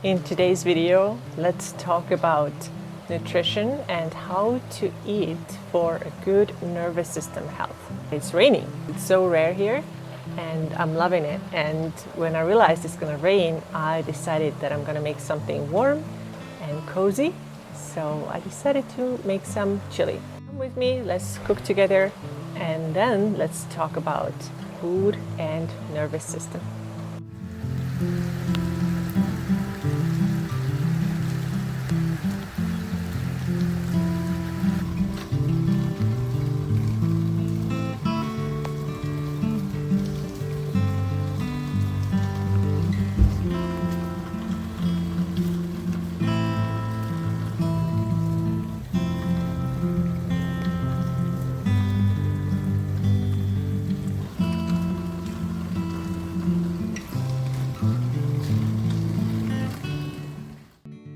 In today's video, let's talk about nutrition and how to eat for a good nervous system health. It's raining. It's so rare here and I'm loving it. And when I realized it's gonna rain, I decided that I'm gonna make something warm and cozy. So I decided to make some chili. Come with me, let's cook together, and then let's talk about food and nervous system.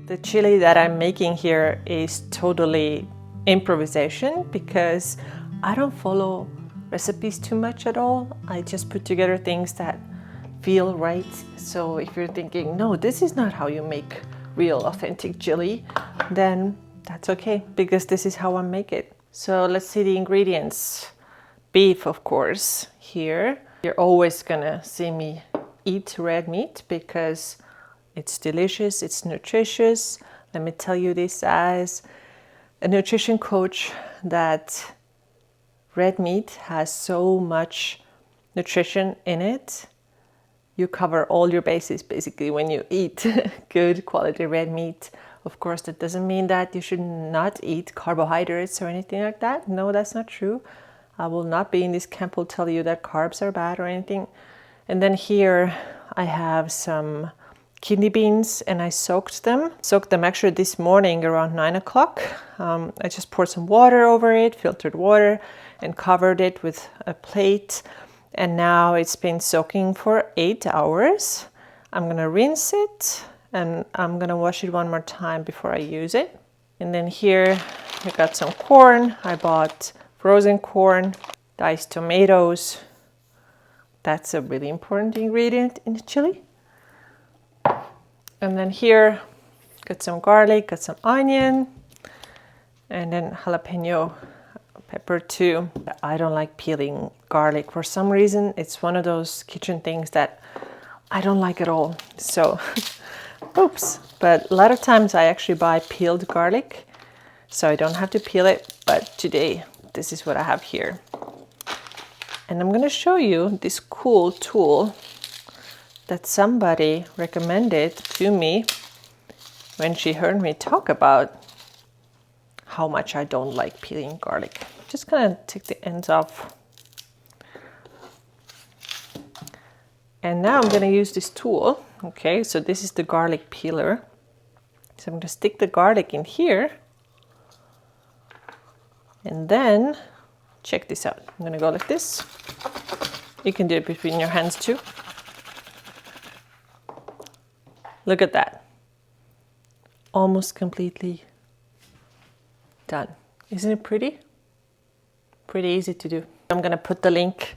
The chili that I'm making here is totally improvisation because I don't follow recipes too much at all. I just put together things that feel right. So if you're thinking, no, this is not how you make real authentic chili, then that's okay because this is how I make it. So let's see the ingredients. Beef, of course, here. You're always gonna see me eat red meat because it's delicious, it's nutritious. Let me tell you this as a nutrition coach that red meat has so much nutrition in it. You cover all your bases basically when you eat good quality red meat. Of course, that doesn't mean that you should not eat carbohydrates or anything like that. No, that's not true. I will not be in this camp will tell you that carbs are bad or anything. And then here I have some kidney beans and I soaked them actually this morning around 9 o'clock. I just poured some water over it, filtered water, and covered it with a plate. And now it's been soaking for 8 hours. I'm gonna rinse it and I'm gonna wash it one more time before I use it. And then here I got some corn. I bought frozen corn, diced tomatoes. That's a really important ingredient in the chili. And then here, got some garlic, got some onion, and then jalapeno pepper too. I don't like peeling garlic for some reason. It's one of those kitchen things that I don't like at all. So, oops. But a lot of times I actually buy peeled garlic, so I don't have to peel it. But today, this is what I have here. And I'm gonna show you this cool tool that somebody recommended to me when she heard me talk about how much I don't like peeling garlic. Just gonna take the ends off. And now I'm gonna use this tool. Okay, so this is the garlic peeler. So I'm gonna stick the garlic in here. And then, check this out. I'm gonna go like this. You can do it between your hands too. Look at that. Almost completely done. Isn't it pretty? Pretty easy to do. I'm gonna put the link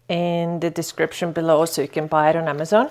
in the description below so you can buy it on Amazon.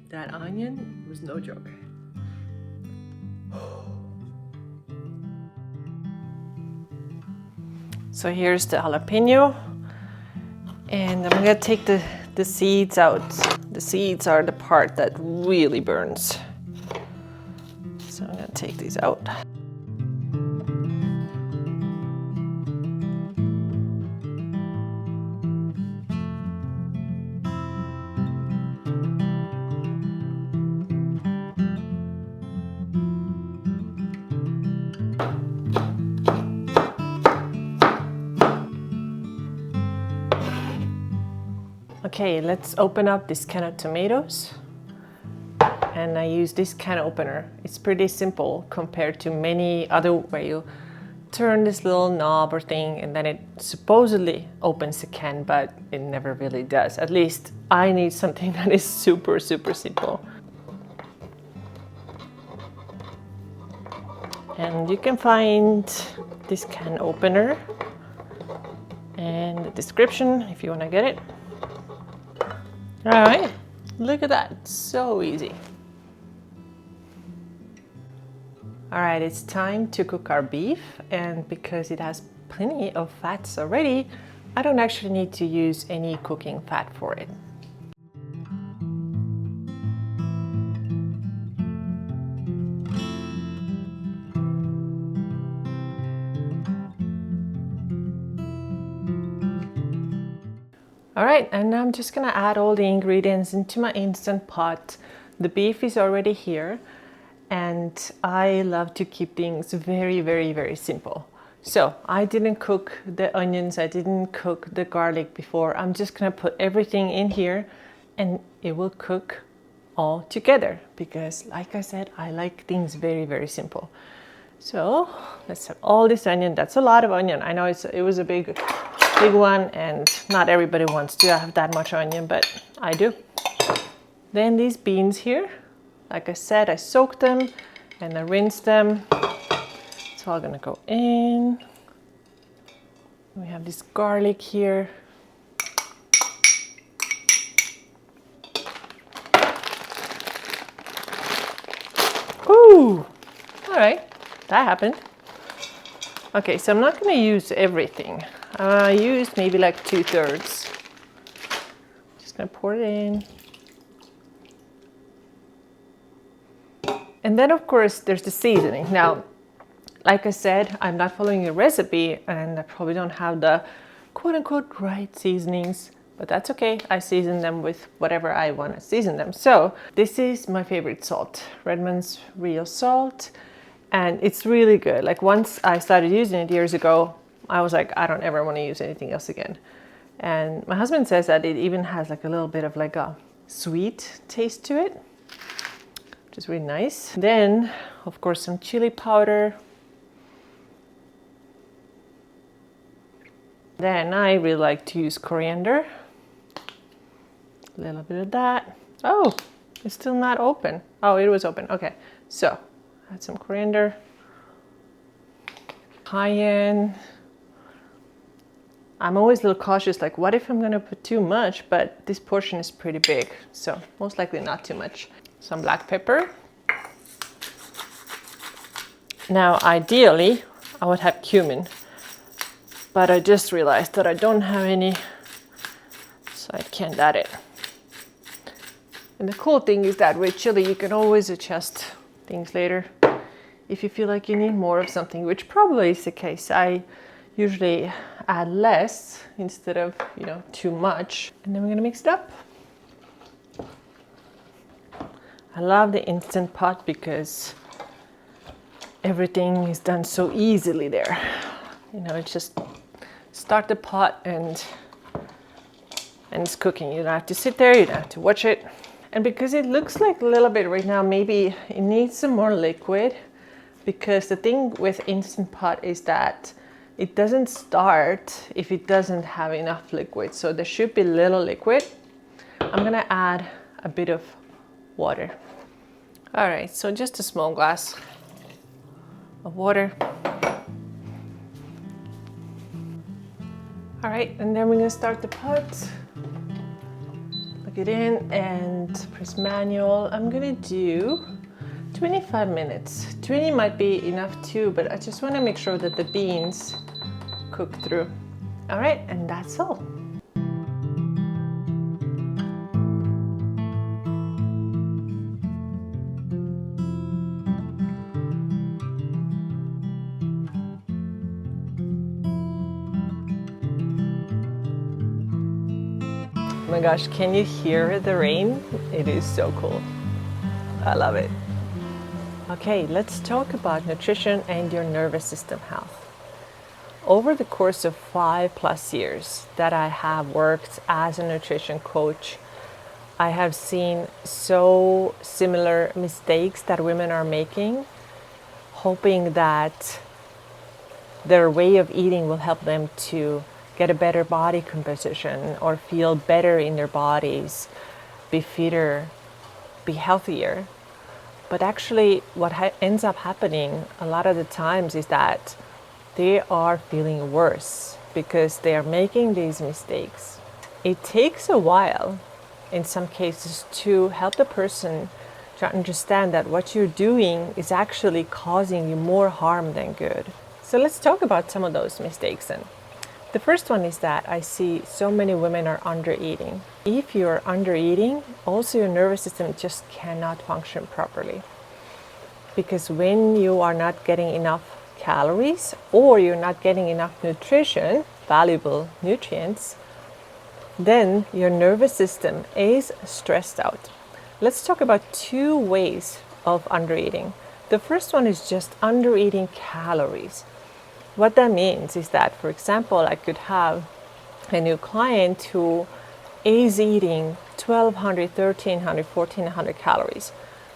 That onion was no joke. So here's the jalapeno, and I'm gonna take the seeds out, The seeds are the part that really burns. So I'm gonna take these out. Okay, let's open up this can of tomatoes. And I use this can opener. It's pretty simple compared to many other where you turn this little knob or thing and then it supposedly opens the can, but it never really does. At least I need something that is super, super simple. And you can find this can opener and the description if you want to get it. All right, look at that, so easy. All right, it's time to cook our beef, and because it has plenty of fats already, I don't actually need to use any cooking fat for it. All right, and I'm just gonna add all the ingredients into my Instant Pot. The beef is already here, and I love to keep things very, very, very simple. So I didn't cook the onions, I didn't cook the garlic before. I'm just gonna put everything in here and it will cook all together because, like I said, I like things very, very simple. So let's have all this onion. That's a lot of onion. I know it was a big one, and not everybody wants to have that much onion, but I do. Then these beans here, like I said, I soaked them and I rinsed them. It's all gonna go in. We have this garlic here. Ooh, all right, that happened. Okay, so I'm not gonna use everything. I used maybe like 2/3. Just gonna pour it in. And then of course there's the seasoning. Now, like I said, I'm not following a recipe and I probably don't have the quote unquote right seasonings, but that's okay. I season them with whatever I want to season them. So this is my favorite salt, Redmond's Real Salt. And it's really good. Like once I started using it years ago, I was like, I don't ever want to use anything else again. And my husband says that it even has like a little bit of like a sweet taste to it, which is really nice. Then, of course, some chili powder. Then I really like to use coriander. A little bit of that. Oh, it's still not open. Oh, it was open. Okay, so add some coriander. Cayenne. I'm always a little cautious, like what if I'm gonna put too much, but this portion is pretty big, so most likely not too much. Some black pepper. Now, ideally, I would have cumin, but I just realized that I don't have any, so I can't add it. And the cool thing is that with chili, you can always adjust things later if you feel like you need more of something, which probably is the case. I usually add less instead of, too much. And then we're gonna mix it up. I love the Instant Pot because everything is done so easily there. It's just start the pot and it's cooking. You don't have to sit there, you don't have to watch it. And because it looks like a little bit right now, maybe it needs some more liquid, because the thing with Instant Pot is that it doesn't start if it doesn't have enough liquid. So there should be little liquid. I'm gonna add a bit of water. All right, so just a small glass of water. All right, and then we're gonna start the pot. Plug it in and press manual. I'm gonna do 25 minutes. 20 might be enough too, but I just wanna make sure that the beans cook through. All right, and that's all. my gosh, can you hear the rain? It is so cool. I love it. Okay, let's talk about nutrition and your nervous system health. Over the course of 5+ years that I have worked as a nutrition coach, I have seen so similar mistakes that women are making, hoping that their way of eating will help them to get a better body composition or feel better in their bodies, be fitter, be healthier. But actually what ends up happening a lot of the times is that they are feeling worse because they are making these mistakes. It takes a while in some cases to help the person to understand that what you're doing is actually causing you more harm than good. So let's talk about some of those mistakes then. The first one is that I see so many women are undereating. If you're undereating, also your nervous system just cannot function properly. Because when you are not getting enough calories or you're not getting enough nutrition, valuable nutrients, then your nervous system is stressed out. Let's talk about 2 ways of undereating. The first one is just undereating calories. What that means is that, for example, I could have a new client who is eating 1,200, 1,300, 1,400 calories.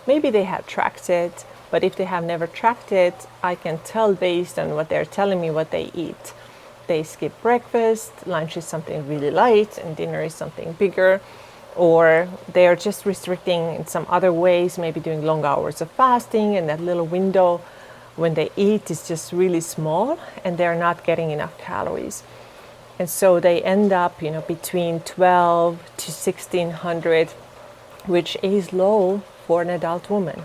Maybe they have tracked it, but if they have never tracked it, I can tell based on what they're telling me what they eat. They skip breakfast, lunch is something really light, and dinner is something bigger. Or they are just restricting in some other ways, maybe doing long hours of fasting, and that little window when they eat is just really small, and they're not getting enough calories. And so they end up, between 1,200 to 1,600, which is low for an adult woman.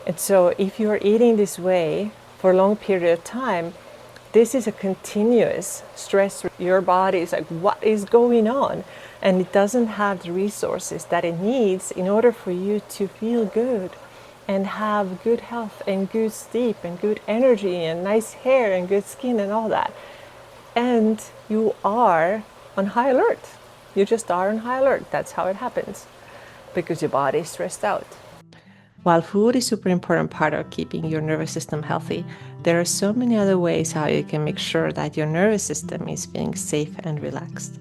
And so if you're eating this way for a long period of time, this is a continuous stress. Your body is like, what is going on? And it doesn't have the resources that it needs in order for you to feel good and have good health and good sleep and good energy and nice hair and good skin and all that. And you are on high alert. You just are on high alert. That's how it happens, because your body is stressed out. While food is a super important part of keeping your nervous system healthy, there are so many other ways how you can make sure that your nervous system is feeling safe and relaxed.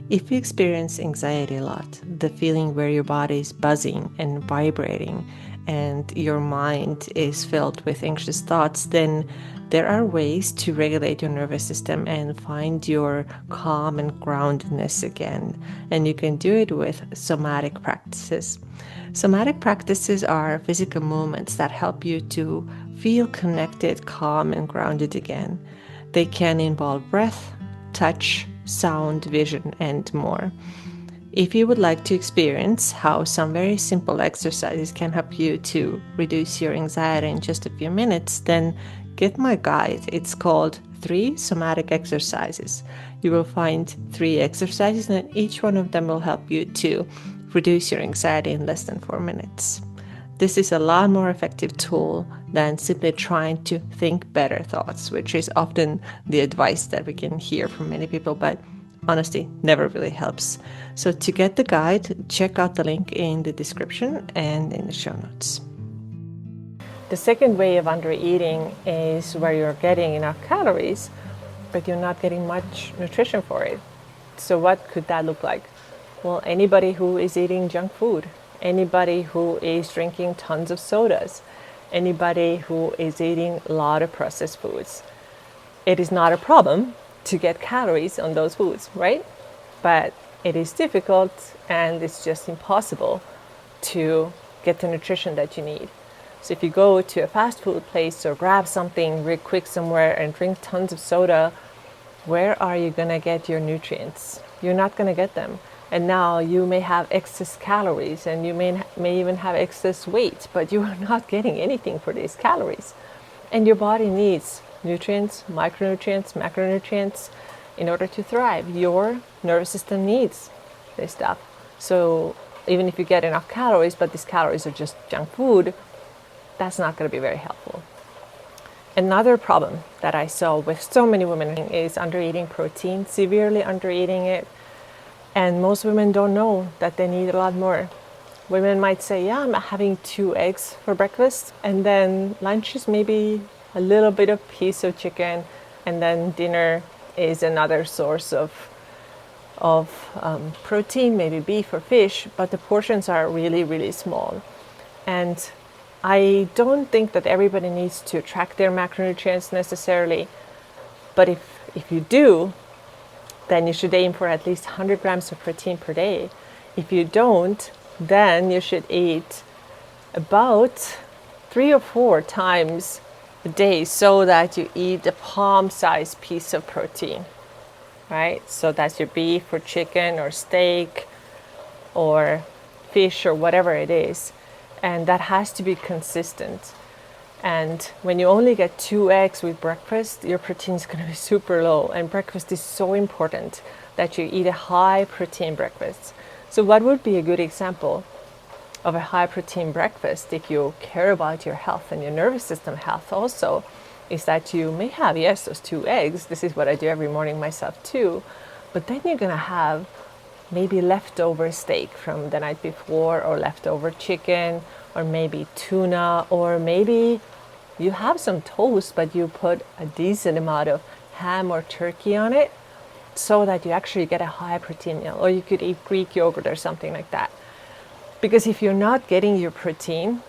If you experience anxiety a lot, the feeling where your body is buzzing and vibrating and your mind is filled with anxious thoughts, then there are ways to regulate your nervous system and find your calm and groundedness again. And you can do it with somatic practices. Somatic practices are physical movements that help you to feel connected, calm, and grounded again. They can involve breath, touch, sound, vision, and more. If you would like to experience how some very simple exercises can help you to reduce your anxiety in just a few minutes, then get my guide. It's called 3 Somatic Exercises. You will find 3 exercises, and each one of them will help you to reduce your anxiety in less than 4 minutes. This is a lot more effective tool than simply trying to think better thoughts, which is often the advice that we can hear from many people, but honestly, never really helps. So to get the guide, check out the link in the description and in the show notes. The second way of undereating is where you're getting enough calories, but you're not getting much nutrition for it. So what could that look like? Well, anybody who is eating junk food, anybody who is drinking tons of sodas, anybody who is eating a lot of processed foods. It is not a problem to get calories on those foods, right? But it is difficult, and it's just impossible to get the nutrition that you need. So if you go to a fast food place or grab something real quick somewhere and drink tons of soda, where are you going to get your nutrients? You're not going to get them. And now you may have excess calories, and you may even have excess weight, but you are not getting anything for these calories. And your body needs nutrients, micronutrients, macronutrients in order to thrive. Your nervous system needs this stuff. So even if you get enough calories, but these calories are just junk food, that's not going to be very helpful. Another problem that I saw with so many women is undereating protein, severely undereating it. And most women don't know that they need a lot more. Women might say, yeah, I'm having 2 eggs for breakfast, and then lunch is maybe a little bit of piece of chicken, and then dinner is another source of protein, maybe beef or fish, but the portions are really, really small. And I don't think that everybody needs to track their macronutrients necessarily, but if you do, then you should aim for at least 100 grams of protein per day. If you don't, then you should eat about 3 or 4 times a day so that you eat a palm-sized piece of protein, right? So that's your beef or chicken or steak or fish or whatever it is. And that has to be consistent. And when you only get 2 eggs with breakfast, your protein is going to be super low. And breakfast is so important that you eat a high protein breakfast. So what would be a good example of a high protein breakfast, if you care about your health and your nervous system health also, is that you may have, yes, those 2 eggs. This is what I do every morning myself too. But then you're going to have maybe leftover steak from the night before, or leftover chicken, or maybe tuna, or maybe you have some toast, but you put a decent amount of ham or turkey on it so that you actually get a high protein meal. Or you could eat Greek yogurt or something like that. Because if you're not getting your protein,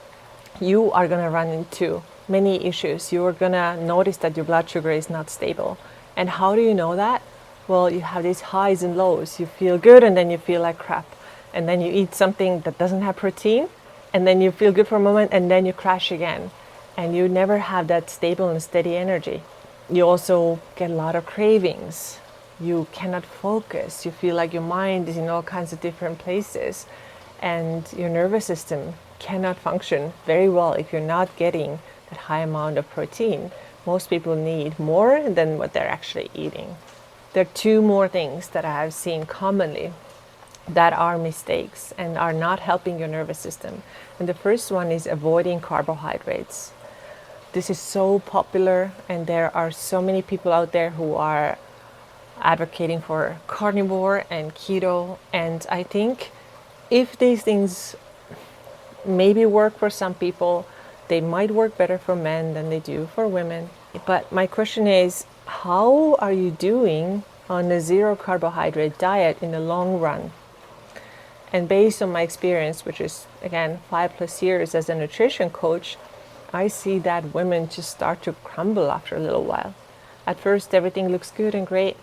you are going to run into many issues. You are going to notice that your blood sugar is not stable. And how do you know that? Well, you have these highs and lows. You feel good and then you feel like crap. And then you eat something that doesn't have protein, and then you feel good for a moment and then you crash again. And you never have that stable and steady energy. You also get a lot of cravings. You cannot focus. You feel like your mind is in all kinds of different places. And your nervous system cannot function very well if you're not getting that high amount of protein. Most people need more than what they're actually eating. There are 2 more things that I have seen commonly that are mistakes and are not helping your nervous system. And the first one is avoiding carbohydrates. This is so popular, and there are so many people out there who are advocating for carnivore and keto. And I think if these things maybe work for some people, they might work better for men than they do for women. But my question is, how are you doing on a 0 carbohydrate diet in the long run? And based on my experience, which is again 5+ years as a nutrition coach, I see that women just start to crumble after a little while. At first, everything looks good and great.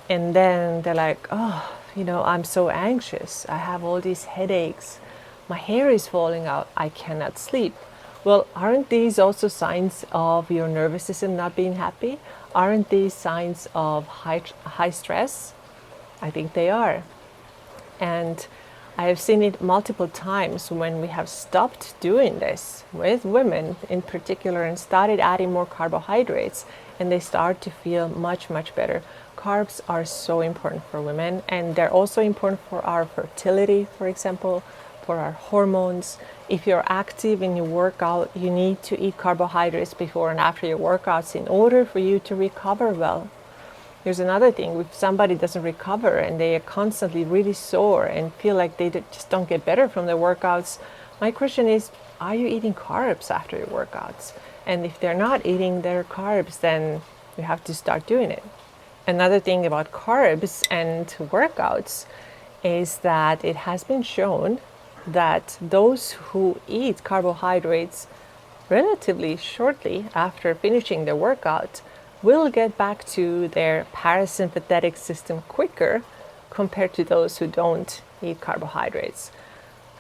And then they're like, oh, I'm so anxious. I have all these headaches. My hair is falling out. I cannot sleep. Well, aren't these also signs of your nervous system not being happy? Aren't these signs of high stress? I think they are. And I have seen it multiple times when we have stopped doing this with women in particular and started adding more carbohydrates, and they start to feel much, much better. Carbs are so important for women, and they're also important for our fertility, for example, for our hormones. If you're active and you work out, you need to eat carbohydrates before and after your workouts in order for you to recover well. Here's another thing. If somebody doesn't recover and they are constantly really sore and feel like they just don't get better from their workouts, my question is, are you eating carbs after your workouts? And if they're not eating their carbs, then you have to start doing it. Another thing about carbs and workouts is that it has been shown that those who eat carbohydrates relatively shortly after finishing their workout will get back to their parasympathetic system quicker compared to those who don't eat carbohydrates.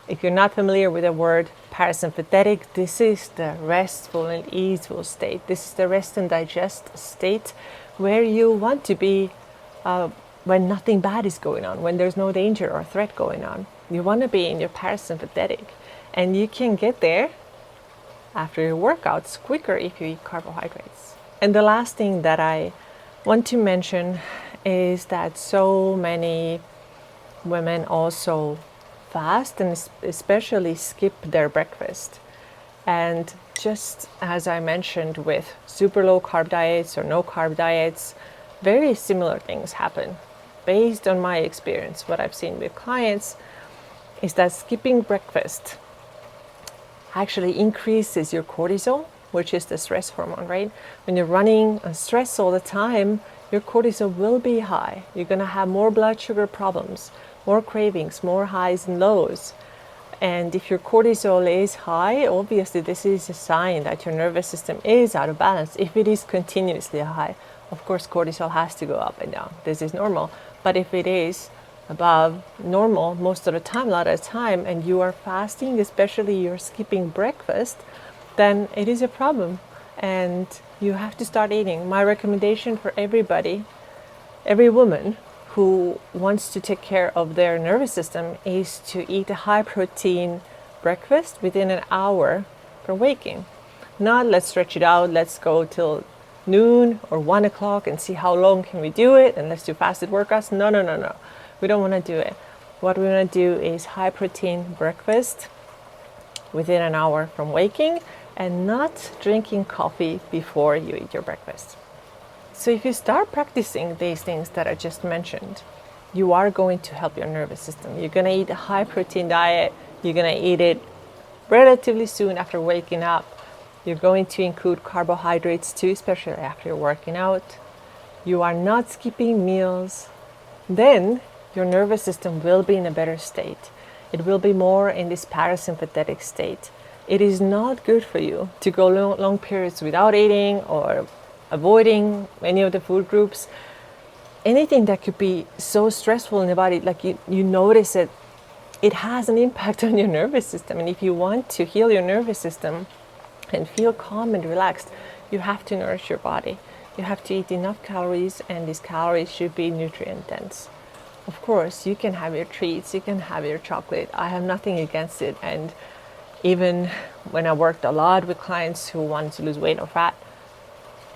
If you're not familiar with the word parasympathetic, this is the restful and easeful state. This is the rest and digest state where you want to be when nothing bad is going on, when there's no danger or threat going on. You want to be in your parasympathetic, and you can get there after your workouts quicker if you eat carbohydrates. And the last thing that I want to mention is that so many women also fast and especially skip their breakfast. And just as I mentioned with super low carb diets or no carb diets, very similar things happen. based on my experience, what I've seen with clients is that skipping breakfast actually increases your cortisol, which is the stress hormone, right? When you're running on stress all the time, your cortisol will be high. You're going to have more blood sugar problems, more cravings, more highs and lows. And if your cortisol is high, obviously this is a sign that your nervous system is out of balance. If it is continuously high, of course cortisol has to go up and down. This is normal. But if it is above normal most of the time, a lot of the time, and you are fasting, especially you're skipping breakfast, then it is a problem and you have to start eating. My recommendation for everybody, every woman who wants to take care of their nervous system, is to eat a high protein breakfast within an hour from waking. Not let's stretch it out, let's go till noon or 1 o'clock and see how long can we do it and let's do fasted workouts. No. We don't want to do it. What we want to do is high protein breakfast within an hour from waking and not drinking coffee before you eat your breakfast. So if you start practicing these things that I just mentioned, you are going to help your nervous system. You're going to eat a high protein diet. You're going to eat it relatively soon after waking up. You're going to include carbohydrates too, especially after you're working out. You are not skipping meals. Then your nervous system will be in a better state. It will be more in this parasympathetic state. It is not good for you to go long periods without eating or avoiding any of the food groups. Anything that could be so stressful in the body, like you notice it has an impact on your nervous system. And if you want to heal your nervous system and feel calm and relaxed, you have to nourish your body. You have to eat enough calories, and these calories should be nutrient dense. Of course, you can have your treats, you can have your chocolate. I have nothing against it. And even when I worked a lot with clients who wanted to lose weight or fat,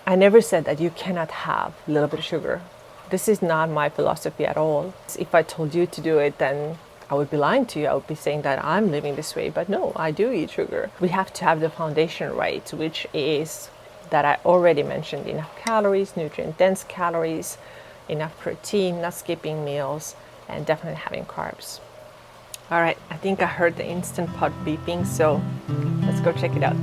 I never said that you cannot have a little bit of sugar. This is not my philosophy at all. If I told you to do it, then I would be lying to you. I would be saying that I'm living this way. But no, I do eat sugar. We have to have the foundation right, which is that I already mentioned: enough calories, nutrient-dense calories, enough protein, not skipping meals, and definitely having carbs. All right, I think I heard the Instant Pot beeping, so let's go check it out.